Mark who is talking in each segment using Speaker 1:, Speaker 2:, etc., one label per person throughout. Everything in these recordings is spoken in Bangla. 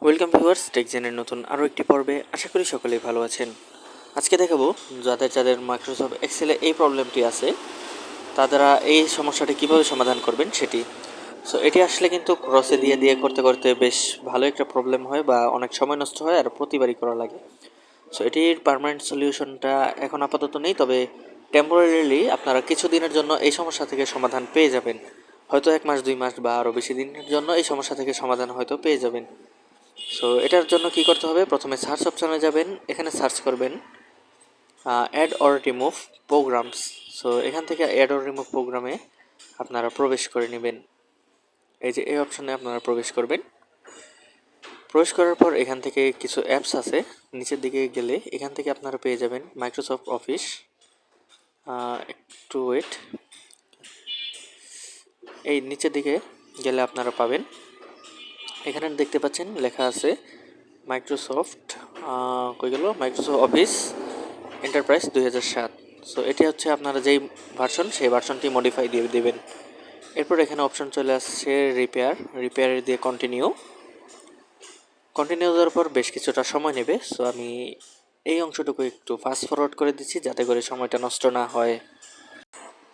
Speaker 1: ওয়েলকাম ভিউয়ার্স, টেকজেনের নতুন আরও একটি পর্বে আশা করি সকলেই ভালো আছেন। আজকে দেখাবো যাদের মাইক্রোসফট এক্সেলে এই প্রবলেমটি আছে তারা এই সমস্যাটি কিভাবে সমাধান করবেন সেটি। সো এটি আসলে কিন্তু ক্রসে দিয়ে দিয়ে করতে করতে বেশ ভালো একটা প্রবলেম হয় বা অনেক সময় নষ্ট হয় আর প্রতিবারই করা লাগে। সো এটির পার্মানেন্ট সলিউশনটা এখন আপাতত নেই, তবে টেম্পোরারিলি আপনারা কিছু দিনের জন্য এই সমস্যা থেকে সমাধান পেয়ে যাবেন। হয়তো 1 মাস 2 মাস বা আরও বেশি দিনের জন্য এই সমস্যা থেকে সমাধান হয়তো পেয়ে যাবেন। সো এটার জন্য কি করতে হবে, প্রথমে সার্চ অপশনে যাবেন, এখানে সার্চ করবেন add or remove programs. So এখান থেকে অ্যাড অর রিমুভ প্রোগ্রামে আপনারা প্রবেশ করে নেবেন। এই যে এই অপশনে আপনারা প্রবেশ করবেন। প্রবেশ করার পর এখান থেকে কিছু অ্যাপস আছে, নিচের দিকে গেলে এখান থেকে আপনারা পেয়ে যাবেন মাইক্রোসফট অফিস। একটু ওয়েট, এই নিচের দিকে গেলে আপনারা পাবেন, এখানে দেখতে পাচ্ছেন লেখা আছে মাইক্রোসফট কই গেল মাইক্রোসফট অফিস এন্টারপ্রাইজ 2007। সো এটি হচ্ছে আপনারা যেই ভার্সন সেই ভার্সনটি মডিফাই দিয়ে দেবেন। এরপর এখানে অপশন চলে আসছে রিপেয়ার দিয়ে কন্টিনিউ দেওয়ার পর বেশ কিছুটা সময় নেবে। সো আমি এই অংশটুকু একটু ফাস্ট ফরওয়ার্ড করে দিচ্ছি যাতে করে সময়টা নষ্ট না হয়।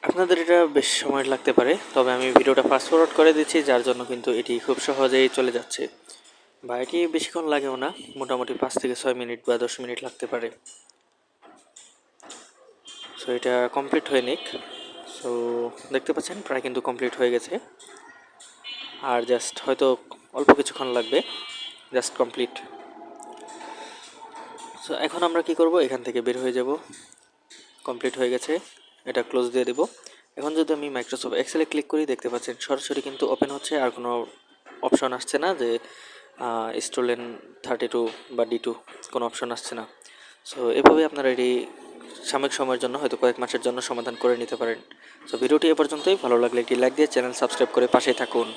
Speaker 1: আপনাদের এটা বেশ সময় লাগতে পারে, তবে আমি ভিডিওটা ফাস্ট ফরওয়ার্ড করে দিচ্ছি যার জন্য কিন্তু এটি খুব সহজেই চলে যাচ্ছে, বা এটি বেশিক্ষণ লাগেও না, মোটামুটি 5 থেকে 6 মিনিট বা 10 মিনিট লাগতে পারে। সো এটা কমপ্লিট হয়ে নিক। সো দেখতে পাচ্ছেন প্রায় কিন্তু কমপ্লিট হয়ে গেছে, আর জাস্ট হয়তো অল্প কিছুক্ষণ লাগবে, জাস্ট কমপ্লিট। সো এখন আমরা কি করব, এখান থেকে বের হয়ে যাব। কমপ্লিট হয়ে গেছে, এটা ক্লোজ দিয়ে দেব। এখন যদি আমি মাইক্রোসফট এক্সেলে ক্লিক করি, দেখতে পাচ্ছেন সরাসরি কিন্তু ওপেন হচ্ছে, আর কোনো অপশন আসছে না যে স্টুডেন্ট 32 বা D2 কোনো অপশন আসছে না। সো এভাবে আপনারা এটি সাময়িক সময়ের জন্য, হয়তো কয়েক মাসের জন্য সমাধান করে নিতে পারেন। সো ভিডিওটি এ পর্যন্তই। ভালো লাগলে একটি লাইক দিয়ে চ্যানেল সাবস্ক্রাইব করে পাশেই থাকুন।